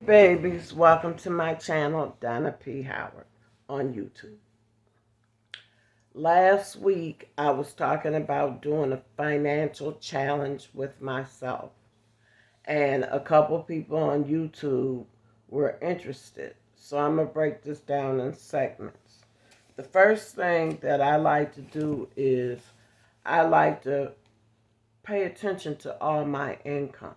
Babies, welcome to my channel, Donna P Howard, on YouTube. Last week, I was talking about doing a financial challenge with myself, and a couple people on YouTube were interested. So I'm going to break this down in segments. The first thing that I like to do is I like to pay attention to all my income.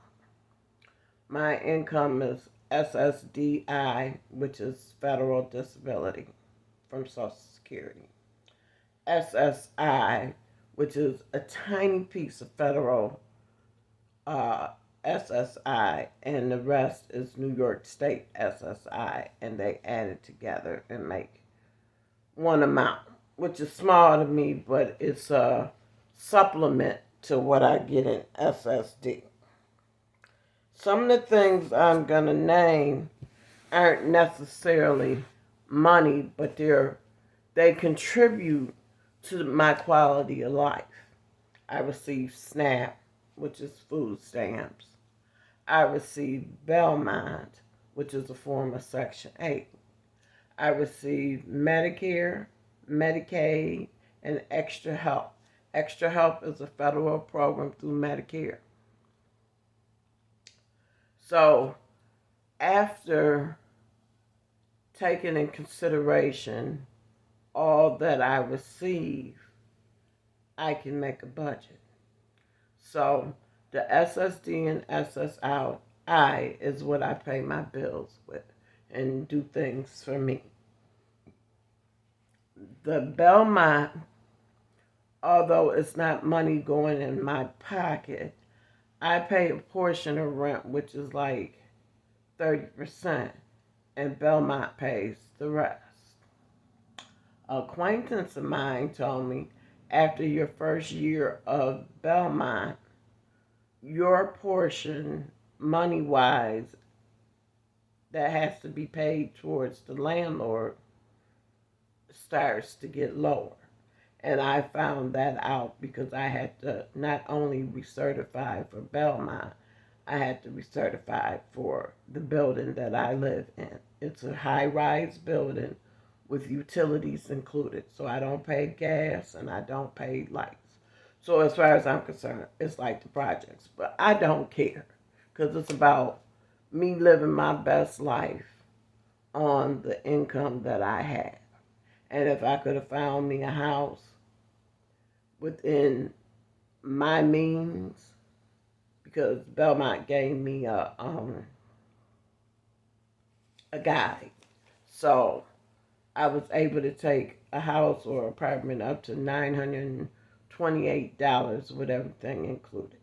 My income is SSDI, which is Federal Disability from Social Security. SSI, which is a tiny piece of federal uh, SSI, and the rest is New York State SSI, and they add it together and make one amount, which is small to me, but it's a supplement to what I get in SSD. Some of the things I'm going to name aren't necessarily money, but they contribute to my quality of life. I receive SNAP, which is food stamps. I receive Belmont, which is a form of Section 8. I receive Medicare, Medicaid, and Extra Help. Extra Help is a federal program through Medicare. So after taking in consideration all that I receive, I can make a budget. So the SSD and SSI is what I pay my bills with and do things for me. The Belmont, although it's not money going in my pocket, I pay a portion of rent, which is like 30%, and Belmont pays the rest. An acquaintance of mine told me after your first year of Belmont, your portion, money-wise, that has to be paid towards the landlord starts to get lower. And I found that out because I had to not only recertify for Belmont, I had to recertify for the building that I live in. It's a high-rise building with utilities included. So I don't pay gas and I don't pay lights. So as far as I'm concerned, it's like the projects. But I don't care because it's about me living my best life on the income that I have. And if I could have found me a house within my means, because Belmont gave me a guide. So I was able to take a house or apartment up to $928 with everything included.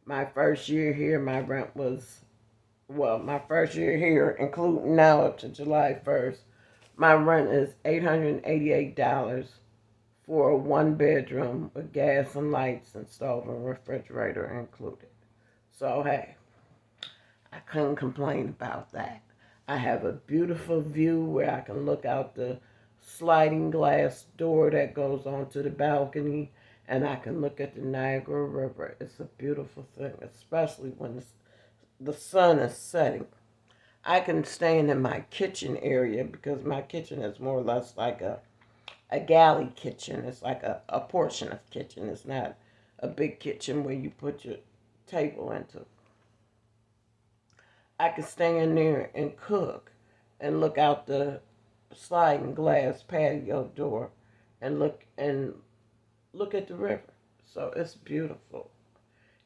My first year here, my rent was, my first year here, including now up to July 1st, my rent is $888 for a one bedroom with gas and lights and stove and refrigerator included. So hey, I couldn't complain about that. I have a beautiful view where I can look out the sliding glass door that goes onto the balcony, and I can look at the Niagara River. It's a beautiful thing, especially when the sun is setting. I can stand in my kitchen area because my kitchen is more or less like a galley kitchen. It's like a portion of kitchen. It's not a big kitchen where you put your table into. I can stand there and cook and look out the sliding glass patio door and look at the river. So it's beautiful.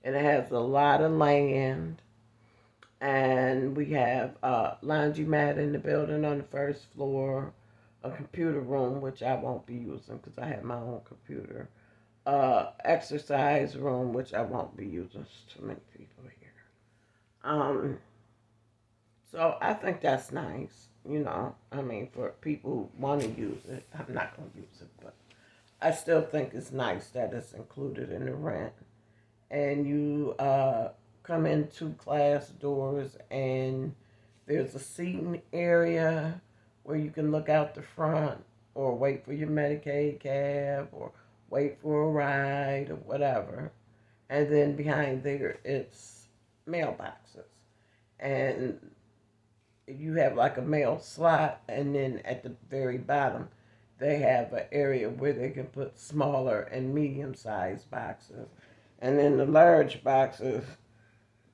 And it has a lot of land. And we have a laundromat in the building on the first floor, a computer room, which I won't be using because I have my own computer, exercise room, which I won't be using. There's too many people here. So I think that's nice, I mean, for people who want to use it. I'm not going to use it, but I still think it's nice that it's included in the rent. And you come in two class doors, and there's a seating area where you can look out the front or wait for your Medicaid cab or wait for a ride or whatever. And then behind there, it's mailboxes. And you have like a mail slot, and then at the very bottom, they have an area where they can put smaller and medium-sized boxes. And then the large boxes,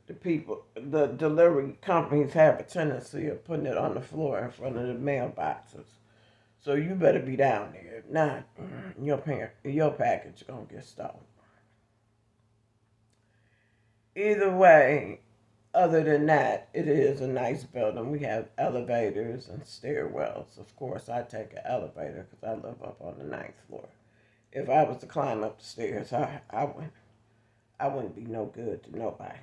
the delivery companies have a tendency of putting it on the floor in front of the mailboxes. So you better be down there. If not, your package gonna get stolen. Either way, other than that, it is a nice building. We have elevators and stairwells. Of course, I take an elevator because I live up on the ninth floor. If I was to climb up the stairs, I wouldn't be no good to nobody.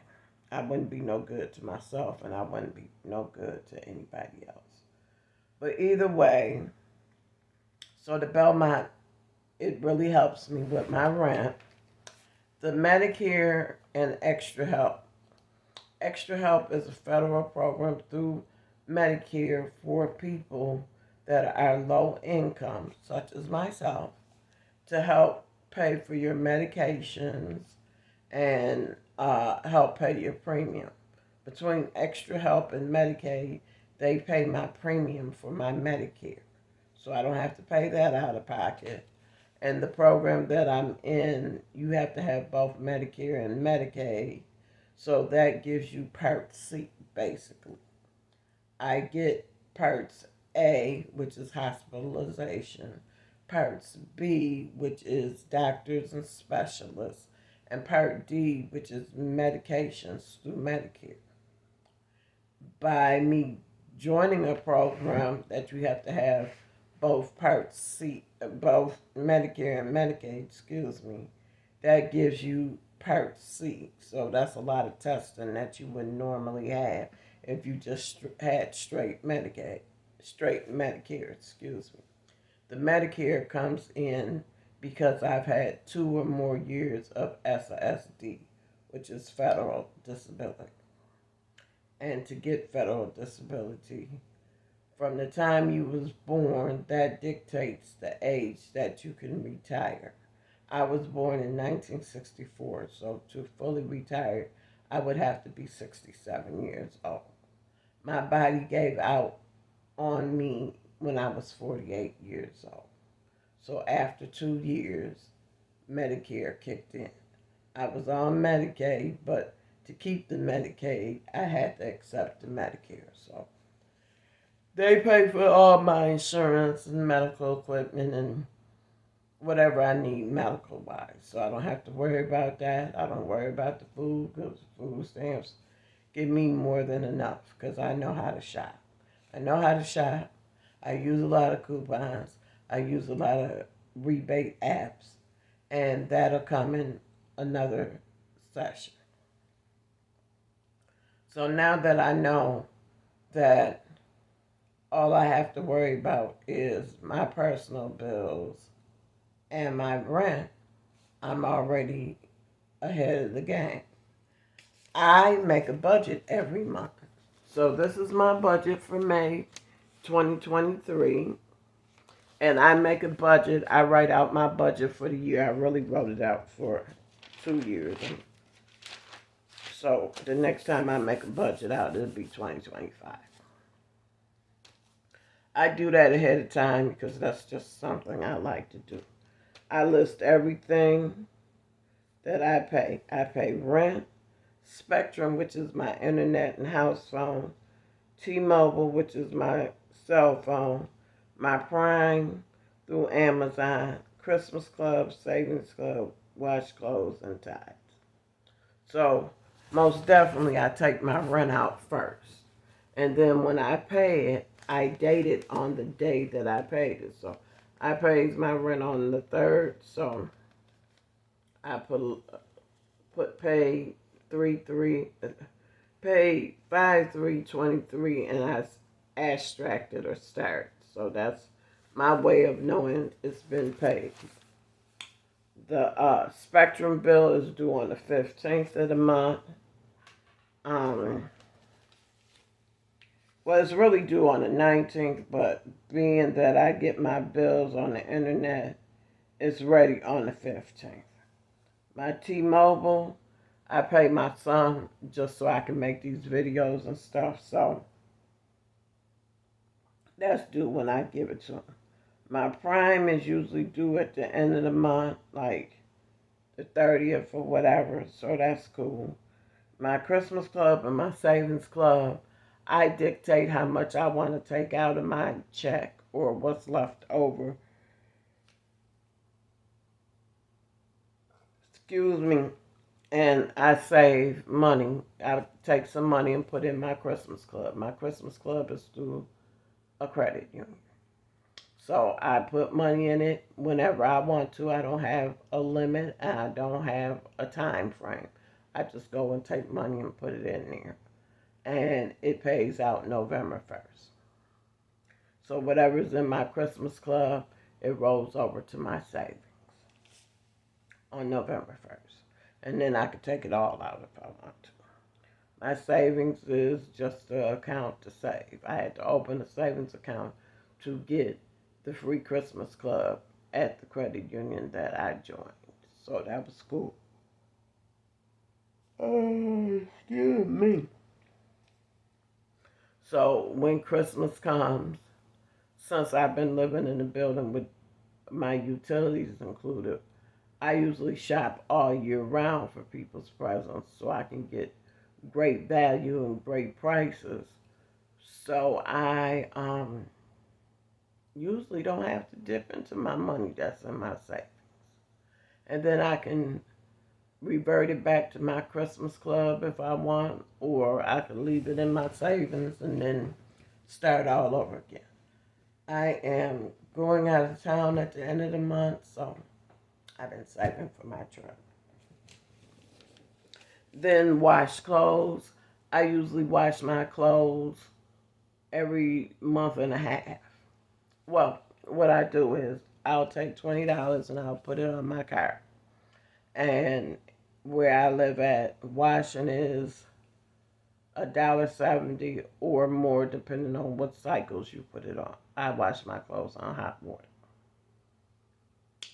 I wouldn't be no good to myself, and I wouldn't be no good to anybody else. But either way, so the Belmont, it really helps me with my rent. The Medicare and Extra Help. Extra Help is a federal program through Medicare for people that are low income, such as myself, to help pay for your medications and help pay your premium. Between Extra Help and Medicaid, they pay my premium for my Medicare. So I don't have to pay that out of pocket. And the program that I'm in, you have to have both Medicare and Medicaid. So that gives you Part C, basically. I get Parts A, which is hospitalization, Parts B, which is doctors and specialists, and Part D, which is medications through Medicare. By me joining a program that you have to have both Part C, both Medicare and Medicaid, that gives you Part C. So that's a lot of testing that you wouldn't normally have if you just had straight Medicare, The Medicare comes in because I've had 2 or more years of SSD, which is federal disability. And to get federal disability, from the time you was born, that dictates the age that you can retire. I was born in 1964, so to fully retire, I would have to be 67 years old. My body gave out on me when I was 48 years old. So after 2 years, Medicare kicked in. I was on Medicaid, but to keep the Medicaid, I had to accept the Medicare. So they pay for all my insurance and medical equipment and whatever I need medical-wise. So I don't have to worry about that. I don't worry about the food because food stamps give me more than enough because I know how to shop. I know how to shop. I use a lot of coupons. I use a lot of rebate apps. And that'll come in another session. So now that I know that all I have to worry about is my personal bills and my rent, I'm already ahead of the game. I make a budget every month. So this is my budget for May 2023. And I make a budget. I write out my budget for the year. I really wrote it out for 2 years. So the next time I make a budget out, it'll be 2025. I do that ahead of time because that's just something I like to do. I list everything that I pay. I pay rent, Spectrum, which is my internet and house phone, T-Mobile, which is my cell phone, my Prime through Amazon, Christmas Club, Savings Club, wash clothes, and Tides. So most definitely I take my rent out first. And then when I pay it, I date it on the day that I paid it. So I paid my rent on the 3rd, so I paid 5/3/23, and I abstracted or started. So that's my way of knowing it's been paid. The Spectrum bill is due on the 15th of the month. Well, it's really due on the 19th, but being that I get my bills on the internet, it's ready on the 15th. My T-Mobile, I pay my son just so I can make these videos and stuff. So That's due when I give it to them. My prime is usually due at the end of the month, like the 30th or whatever, so that's cool. My Christmas club and my savings club, I dictate how much I want to take out of my check or what's left over. Excuse me. And I save money. I take some money and put in my Christmas club. My Christmas club is through a credit union. So I put money in it whenever I want to. I don't have a limit and I don't have a time frame. I just go and take money and put it in there. And it pays out November 1st. So whatever's in my Christmas club, it rolls over to my savings on November 1st. And then I could take it all out if I want to. My savings is just an account to save. I had to open a savings account to get the free Christmas club at the credit union that I joined. So that was cool. Oh, excuse me. So when Christmas comes, since I've been living in a building with my utilities included, I usually shop all year round for people's presents so I can get great value and great prices. So I usually don't have to dip into my money that's in my savings. And then I can revert it back to my Christmas club if I want, or I can leave it in my savings and then start all over again. I am going out of town at the end of the month, so I've been saving for my trip. Then wash clothes. I usually wash my clothes every month and a half. Well, what I do is I'll take $20 and I'll put it on my card. And where I live at, washing is $1.70 or more depending on what cycles you put it on. I wash my clothes on hot water.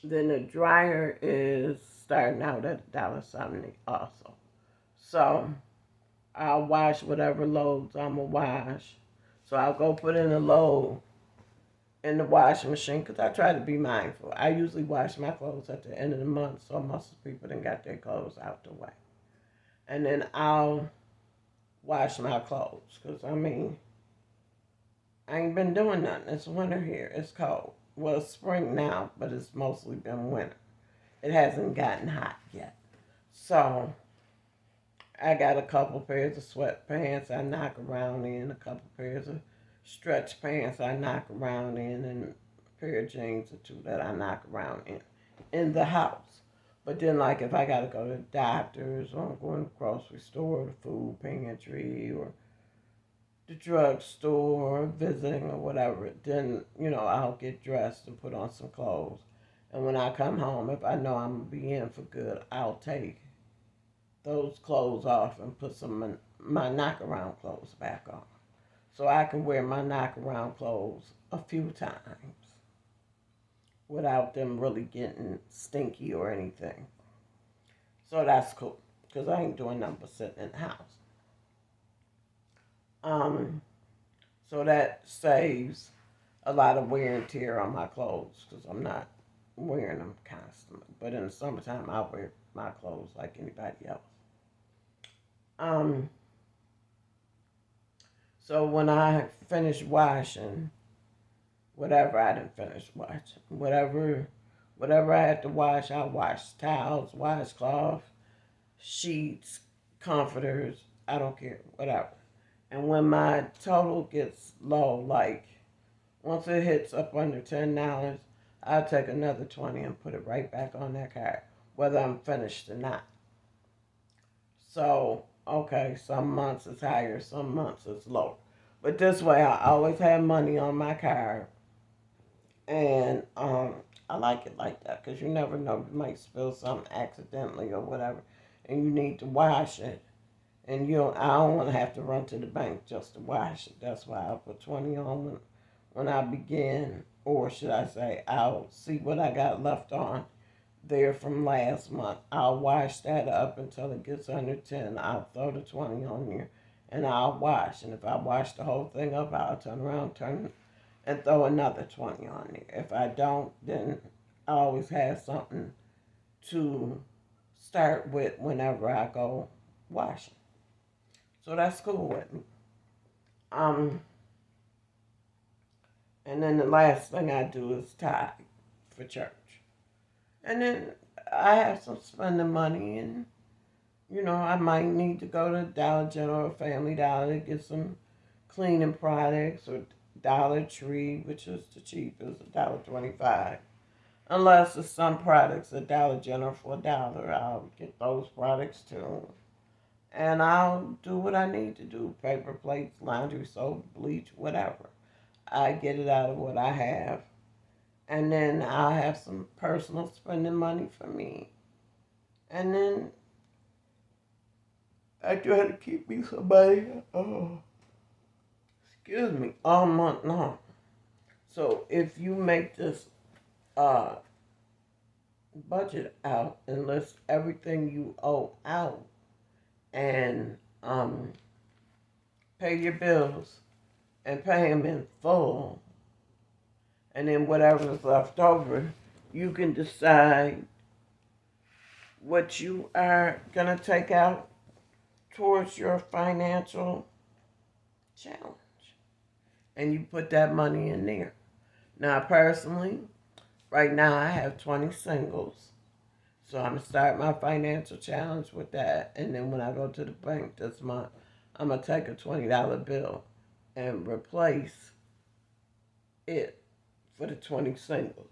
Then the dryer is starting out at $1.70 also. So I'll wash whatever loads I'm going to wash. So I'll go put in a load in the washing machine because I try to be mindful. I usually wash my clothes at the end of the month so most people done got their clothes out the way. And then I'll wash my clothes because, I mean, I ain't been doing nothing. It's winter here. It's cold. Well, it's spring now, but it's mostly been winter. It hasn't gotten hot yet. So I got a couple pairs of sweatpants I knock around in, a couple pairs of stretch pants I knock around in, a pair of jeans or two that I knock around in the house. But then, like, if I got to go to the doctor's or I'm going to the grocery store, the food pantry, or the drugstore, or visiting or whatever, then, I'll get dressed and put on some clothes. And when I come home, if I know I'm going to be in for good, I'll take those clothes off and put some of my knockaround clothes back on. So I can wear my knockaround clothes a few times without them really getting stinky or anything. So that's cool, because I ain't doing nothing but sitting in the house. So that saves a lot of wear and tear on my clothes, because I'm not wearing them constantly. But in the summertime, I wear my clothes like anybody else. So when I finish washing, whatever I didn't finish washing, whatever I had to wash, I wash towels, washcloth, sheets, comforters, I don't care, whatever. And when my total gets low, like once it hits up under $10, I'll take another 20 and put it right back on that card, whether I'm finished or not. So, okay, some months it's higher, some months it's lower. But this way, I always have money on my card. And I like it like that because you never know. You might spill something accidentally or whatever, and you need to wash it. And I don't want to have to run to the bank just to wash it. That's why I put 20 on when I begin, or should I say, I'll see what I got left on there from last month. I'll wash that up until it gets under 10. I'll throw the 20 on there, and I'll wash. And if I wash the whole thing up, I'll turn around, and throw another 20 on there. If I don't, then I always have something to start with whenever I go washing. So that's cool with me. Um, and then the last thing I do is tithe for church. And then I have some spending money, and I might need to go to Dollar General or Family Dollar to get some cleaning products, or Dollar Tree, which is the cheapest, $1.25. Unless it's some products at Dollar General for $1, I'll get those products too. And I'll do what I need to do. Paper plates, laundry soap, bleach, whatever. I get it out of what I have. And then I'll have some personal spending money for me. And then I try to keep me some money, all month long. So if you make this budget out and list everything you owe out, and pay your bills and pay them in full, and then whatever is left over, you can decide what you are going to take out towards your financial challenge. And you put that money in there. Now, personally, right now I have 20 singles. So I'm going to start my financial challenge with that. And then when I go to the bank this month, I'm going to take a $20 bill and replace it for the 20 singles.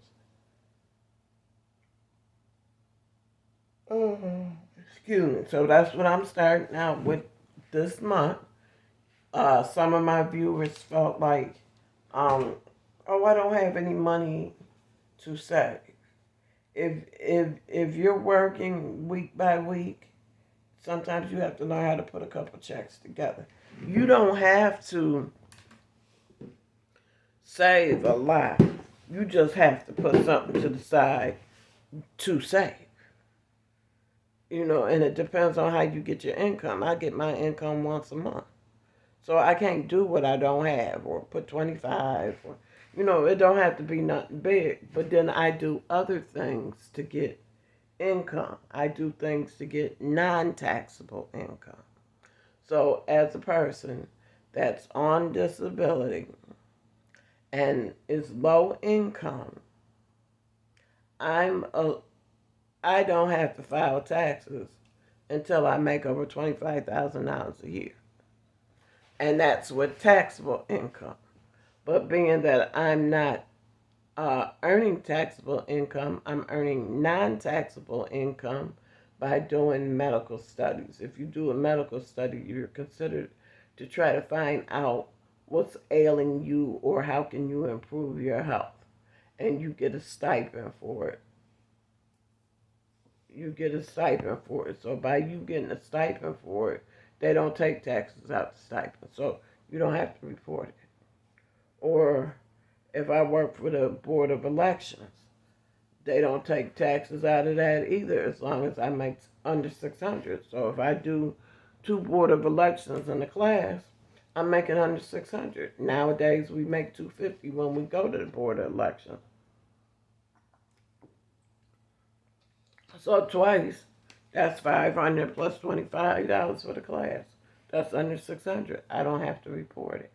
Excuse me. So that's what I'm starting out with this month. Some of my viewers felt like, I don't have any money to save. If you're working week by week, sometimes you have to learn how to put a couple checks together. You don't have to save a lot. You just have to put something to the side to save. And it depends on how you get your income. I get my income once a month. So I can't do what I don't have, or put 25, or, it don't have to be nothing big. But then I do other things to get income. I do things to get non-taxable income. So as a person that's on disability and is low income, I don't have to file taxes until I make over $25,000 a year. And that's with taxable income. But being that I'm not earning taxable income, I'm earning non-taxable income by doing medical studies. If you do a medical study, you're considered to try to find out what's ailing you or how can you improve your health. And you get a stipend for it. So by you getting a stipend for it, they don't take taxes out the stipend. So you don't have to report it. Or if I work for the Board of Elections, they don't take taxes out of that either, as long as I make under 600. So if I do 2 Board of Elections in a class, I'm making under 600. Nowadays we make 250 when we go to the Board of Elections. So twice, that's $500 plus $25 for the class. That's under 600. I don't have to report it.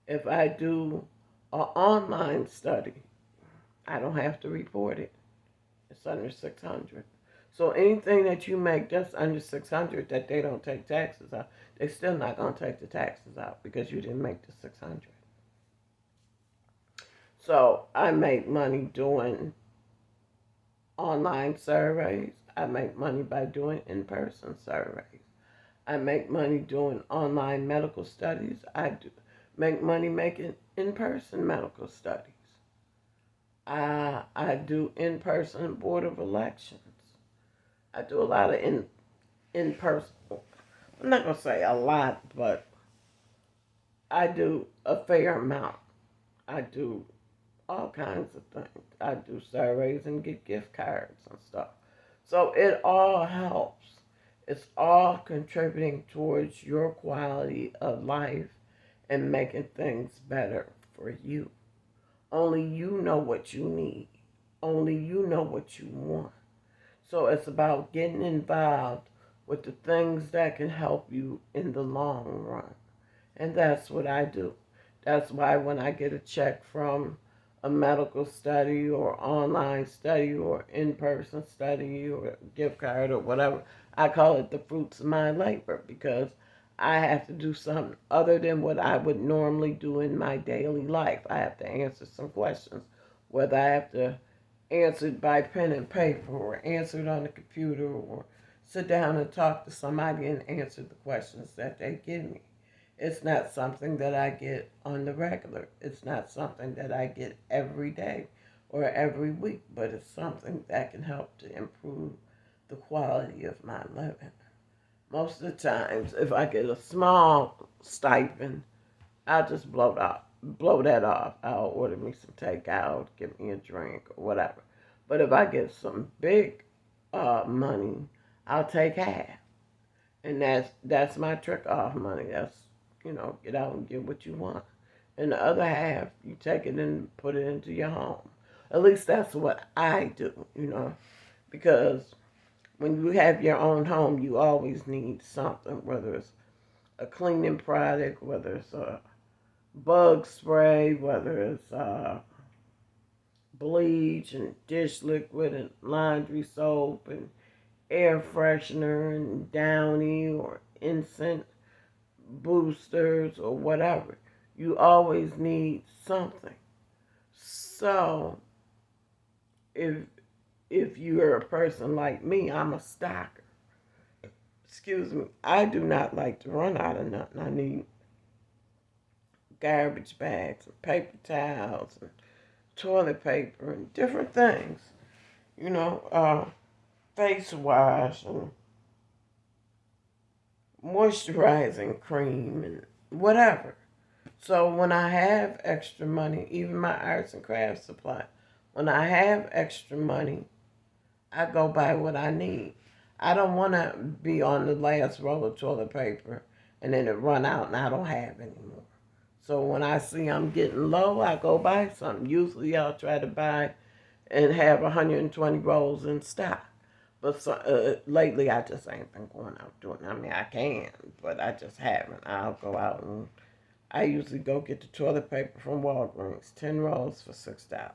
If I do an online study, I don't have to report it. It's under 600. So anything that you make that's under 600 that they don't take taxes out, they're still not going to take the taxes out because you didn't make the 600. So I make money doing online surveys. I make money by doing in-person surveys. I make money doing online medical studies. I make money making in-person medical studies. I do in-person Board of Elections. I do a lot of in-person. I'm not going to say a lot, but I do a fair amount. I do all kinds of things. I do surveys and get gift cards and stuff. So it all helps. It's all contributing towards your quality of life and making things better for you. Only you know what you need. Only you know what you want. So it's about getting involved with the things that can help you in the long run. And that's what I do. That's why when I get a check from a medical study or online study or in-person study or gift card or whatever, I call it the fruits of my labor, because I have to do something other than what I would normally do in my daily life. I have to answer some questions, whether I have to answer it by pen and paper or answer it on the computer or sit down and talk to somebody and answer the questions that they give me. It's not something that I get on the regular. It's not something that I get every day or every week, but it's something that can help to improve the quality of my living. Most of the times, if I get a small stipend, I'll just blow that off. I'll order me some takeout, get me a drink, or whatever. But if I get some big money, I'll take half, and that's my trick off money. That's, get out and get what you want, and the other half you take it and put it into your home. At least that's what I do, because when you have your own home, you always need something, whether it's a cleaning product, whether it's a bug spray, whether it's bleach and dish liquid and laundry soap and air freshener and downy or incense boosters or whatever. You always need something. So if you're a person like me, I'm a stacker. Excuse me. I do not like to run out of nothing. I need garbage bags and paper towels and toilet paper and different things. Face wash and moisturizing cream and whatever. So when I have extra money, even my arts and crafts supply, when I have extra money, I go buy what I need. I don't want to be on the last roll of toilet paper and then it run out and I don't have any more. So when I see I'm getting low, I go buy something. Usually I'll try to buy and have 120 rolls in stock. But lately I just ain't been going out doing it. I mean, I can, but I just haven't. I'll go out and I usually go get the toilet paper from Walgreens, 10 rolls for $6.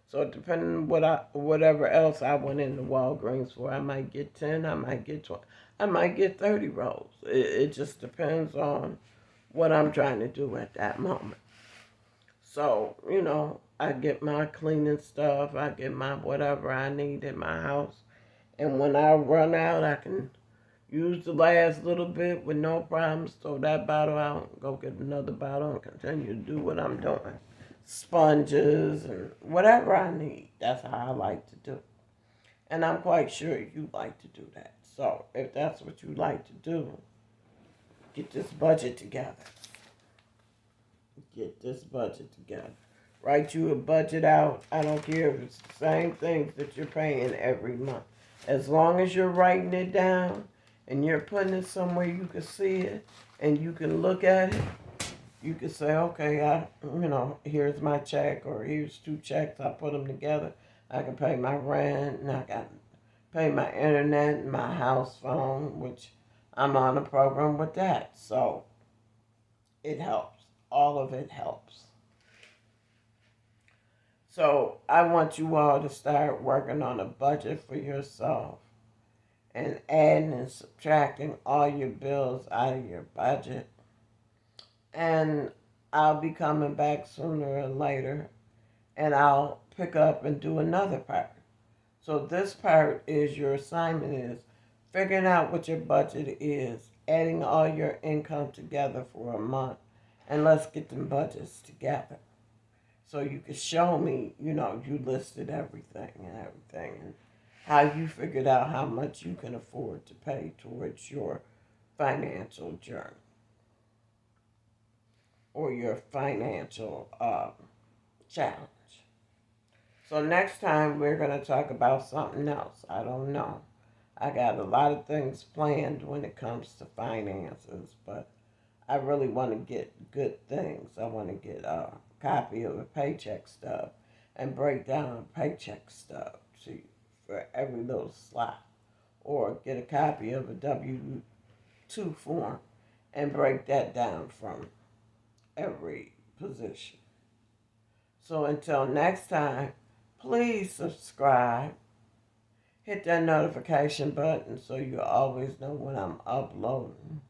So depending on whatever else I went into Walgreens for, I might get 10, I might get 20, I might get 30 rolls. It just depends on what I'm trying to do at that moment. So, I get my cleaning stuff, I get my whatever I need in my house. And when I run out, I can use the last little bit with no problems, throw that bottle out, go get another bottle, and continue to do what I'm doing. Sponges and whatever I need. That's how I like to do. And I'm quite sure you like to do that. So if that's what you like to do, get this budget together. Get this budget together. Write you a budget out. I don't care if it's the same things that you're paying every month. As long as you're writing it down and you're putting it somewhere you can see it and you can look at it, you can say, okay, here's my check or here's 2 checks. I put them together. I can pay my rent and I got to pay my internet and my house phone, which I'm on a program with that. So it helps. All of it helps. So I want you all to start working on a budget for yourself and adding and subtracting all your bills out of your budget. And I'll be coming back sooner or later and I'll pick up and do another part. So this part is your assignment is figuring out what your budget is, adding all your income together for a month, and let's get them budgets together. So you can show me, you listed everything and how you figured out how much you can afford to pay towards your financial journey or your financial challenge. So next time we're going to talk about something else. I don't know. I got a lot of things planned when it comes to finances, but I really want to get good things. I want to get a copy of the paycheck stub and break down the paycheck stub to for every little slot, or get a copy of a W-2 form and break that down from every position. So until next time, please subscribe. Hit that notification button so you always know when I'm uploading.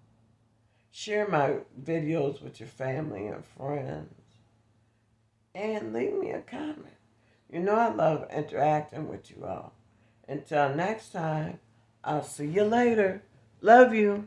Share my videos with your family and friends. And leave me a comment. You know I love interacting with you all. Until next time, I'll see you later. Love you.